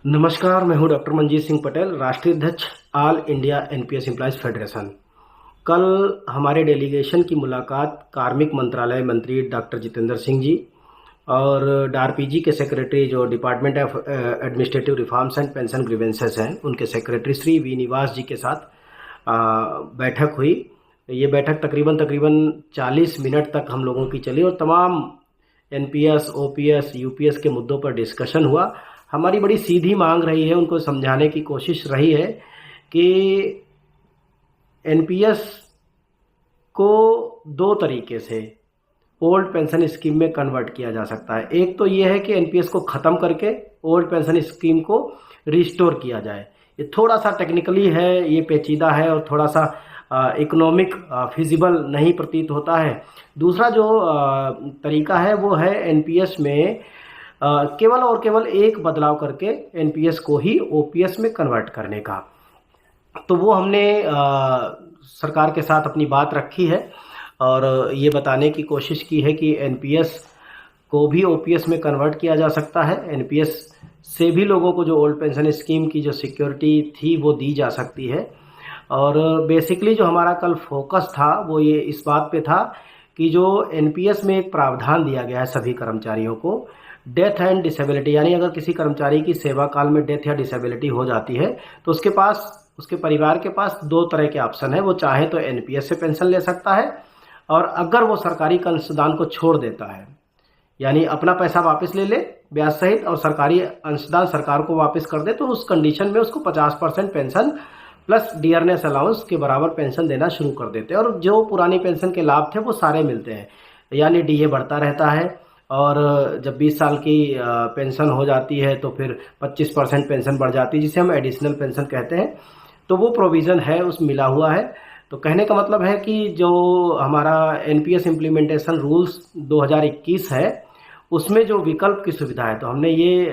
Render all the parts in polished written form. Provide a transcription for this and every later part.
नमस्कार, मैं हूं डॉक्टर मंजीत सिंह पटेल, राष्ट्रीय अध्यक्ष all India NPS employees federation. कल हमारे डेलीगेशन की मुलाकात कार्मिक मंत्रालय मंत्री डॉक्टर जितेंद्र सिंह जी और डारपीजी के सेक्रेटरी जो department of administrative reforms and pension grievances हैं, उनके सेक्रेटरी श्री वी निवास जी के साथ बैठक हुई। ये बैठक तकरीबन 40 मिनट तक हम लोगों की चली और तमाम एनपीएस, ओपीएस, यूपीएस के मुद्दों पर डिस्कशन हुआ। हमारी बड़ी सीधी मांग रही है, उनको समझाने की कोशिश रही है कि एनपीएस को दो तरीके से ओल्ड पेंशन स्कीम में कन्वर्ट किया जा सकता है। एक तो ये है कि एनपीएस को ख़त्म करके ओल्ड पेंशन स्कीम को रिस्टोर किया जाए। ये थोड़ा सा टेक्निकली है, ये पेचीदा है और थोड़ा सा इकोनॉमिक फिजिबल नहीं प्रतीत होता है। दूसरा जो तरीका है वो है एनपीएस में केवल और केवल एक बदलाव करके एनपीएस को ही ओपीएस में कन्वर्ट करने का। तो वो हमने सरकार के साथ अपनी बात रखी है और ये बताने की कोशिश की है कि एनपीएस को भी ओपीएस में कन्वर्ट किया जा सकता है। एनपीएस से भी लोगों को जो ओल्ड पेंशन स्कीम की जो सिक्योरिटी थी वो दी जा सकती है। और बेसिकली जो हमारा कल फोकस था वो ये इस बात पे था कि जो एनपीएस में एक प्रावधान दिया गया है सभी कर्मचारियों को, डेथ एंड डिसेबिलिटी, यानी अगर किसी कर्मचारी की सेवा काल में डेथ या डिसेबिलिटी हो जाती है तो उसके परिवार के पास दो तरह के ऑप्शन है। वो चाहे तो एनपीएस से पेंशन ले सकता है और अगर वो सरकारी अंशदान को छोड़ देता है, यानी अपना पैसा वापस ले ले ब्याज सहित और सरकारी अंशदान सरकार को वापस कर दे, तो उस कंडीशन में उसको 50% पेंशन प्लस डियरनेस अलाउंस के बराबर पेंशन देना शुरू कर देते हैं और जो पुरानी पेंशन के लाभ थे वो सारे मिलते हैं। यानी डीए बढ़ता रहता है और जब 20 साल की पेंशन हो जाती है तो फिर 25% पेंशन बढ़ जाती है, जिसे हम एडिशनल पेंशन कहते हैं। तो वो प्रोविज़न है, उस मिला हुआ है। तो कहने का मतलब है कि जो हमारा एनपीएस इम्प्लीमेंटेशन रूल्स 2021 है उसमें जो विकल्प की सुविधा है, तो हमने ये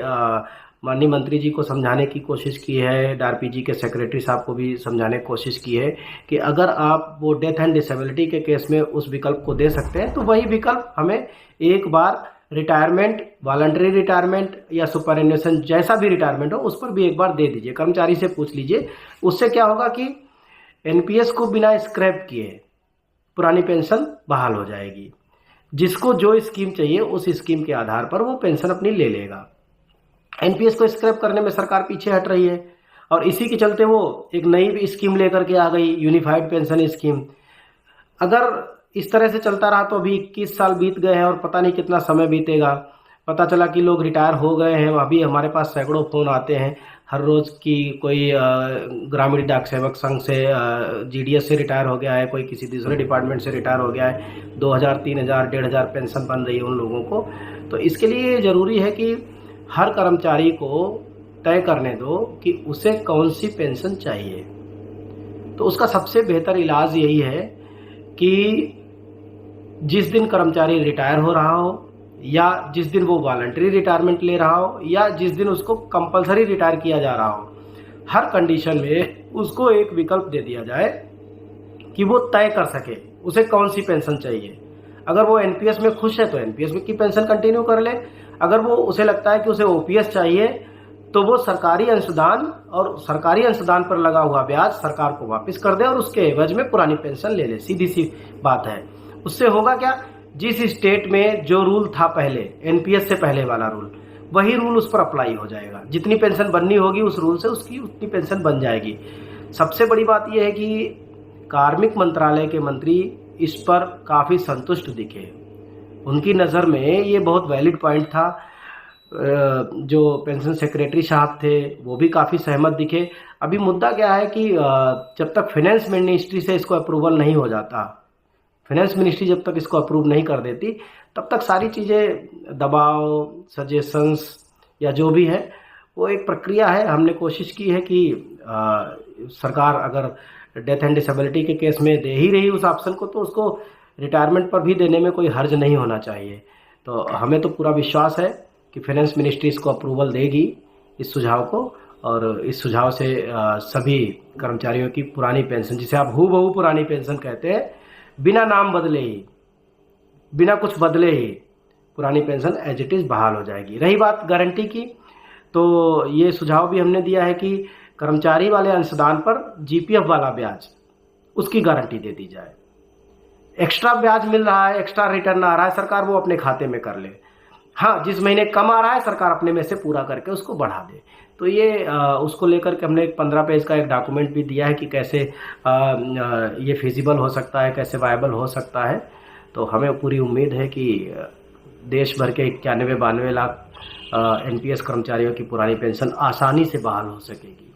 माननीय मंत्री जी को समझाने की कोशिश की है, डारपीजी के सेक्रेटरी साहब को भी समझाने की कोशिश की है कि अगर आप वो डेथ एंड डिसेबिलिटी के केस में उस विकल्प को दे सकते हैं तो वही विकल्प हमें एक बार रिटायरमेंट, वॉलंटरी रिटायरमेंट या सुपरएन्युएशन जैसा भी रिटायरमेंट हो उस पर भी एक बार दे दीजिए। कर्मचारी से पूछ लीजिए। उससे क्या होगा कि एनपीएस को बिना स्क्रैप किए पुरानी पेंशन बहाल हो जाएगी। जिसको जो स्कीम चाहिए उस स्कीम के आधार पर वो पेंशन अपनी ले लेगा। एनपीएस को स्क्रैप करने में सरकार पीछे हट रही है और इसी के चलते वो एक नई स्कीम लेकर के आ गई, यूनिफाइड पेंशन स्कीम। अगर इस तरह से चलता रहा तो अभी 21 साल बीत गए हैं और पता नहीं कितना समय बीतेगा। पता चला कि लोग रिटायर हो गए हैं। अभी हमारे पास सैकड़ों फ़ोन आते हैं हर रोज़ की कोई ग्रामीण डाक सेवक संघ से जीडीएस से रिटायर हो गया है, कोई किसी दूसरे डिपार्टमेंट से रिटायर हो गया है। 2000, 3000, 1500 पेंशन बन रही है उन लोगों को। तो इसके लिए ज़रूरी है कि हर कर्मचारी को तय करने दो कि उसे कौन सी पेंशन चाहिए। तो उसका सबसे बेहतर इलाज यही है कि जिस दिन कर्मचारी रिटायर हो रहा हो या जिस दिन वो वॉलंटरी रिटायरमेंट ले रहा हो या जिस दिन उसको कंपलसरी रिटायर किया जा रहा हो, हर कंडीशन में उसको एक विकल्प दे दिया जाए कि वो तय कर सके उसे कौन सी पेंशन चाहिए। अगर वो एनपीएस में खुश है तो एनपीएस की पेंशन कंटिन्यू कर ले। अगर वो उसे लगता है कि उसे ओपीएस चाहिए तो वो सरकारी अंशदान और सरकारी अंशदान पर लगा हुआ ब्याज सरकार को वापस कर दे और उसके एवज में पुरानी पेंशन ले ले। सीधी सी बात है। उससे होगा क्या, जिस स्टेट में जो रूल था पहले एनपीएस से पहले वाला रूल, वही रूल उस पर अप्लाई हो जाएगा। जितनी पेंशन बननी होगी उस रूल से उसकी उतनी पेंशन बन जाएगी। सबसे बड़ी बात यह है कि कार्मिक मंत्रालय के मंत्री इस पर काफ़ी संतुष्ट दिखे। उनकी नज़र में ये बहुत वैलिड पॉइंट था। जो पेंशन सेक्रेटरी साहब थे वो भी काफ़ी सहमत दिखे। अभी मुद्दा क्या है कि जब तक फाइनेंस मिनिस्ट्री से इसको अप्रूवल नहीं हो जाता, फाइनेंस मिनिस्ट्री जब तक इसको अप्रूव नहीं कर देती, तब तक सारी चीज़ें दबाव, सजेशंस या जो भी है वो एक प्रक्रिया है। हमने कोशिश की है कि सरकार अगर डेथ एंड डिसेबिलिटी के केस में दे ही रही उस ऑप्शन को, तो उसको रिटायरमेंट पर भी देने में कोई हर्ज नहीं होना चाहिए। तो हमें तो पूरा विश्वास है कि फाइनेंस मिनिस्ट्री इसको अप्रूवल देगी इस सुझाव को, और इस सुझाव से सभी कर्मचारियों की पुरानी पेंशन, जिसे आप हूबहू पुरानी पेंशन कहते हैं, बिना नाम बदले ही, बिना कुछ बदले ही पुरानी पेंशन एज इट इज़ बहाल हो जाएगी। रही बात गारंटी की, तो ये सुझाव भी हमने दिया है कि कर्मचारी वाले अंशदान पर जीपीएफ वाला ब्याज उसकी गारंटी दे दी जाए। एक्स्ट्रा ब्याज मिल रहा है, एक्स्ट्रा रिटर्न आ रहा है, सरकार वो अपने खाते में कर ले। हाँ, जिस महीने कम आ रहा है सरकार अपने में से पूरा करके उसको बढ़ा दे। तो ये उसको लेकर के हमने एक 15 पेज का एक डॉक्यूमेंट भी दिया है कि कैसे ये फिजिबल हो सकता है, कैसे वायबल हो सकता है। तो हमें पूरी उम्मीद है कि देश भर के 91-92 लाख एनपीएस कर्मचारियों की पुरानी पेंशन आसानी से बहाल हो सकेगी।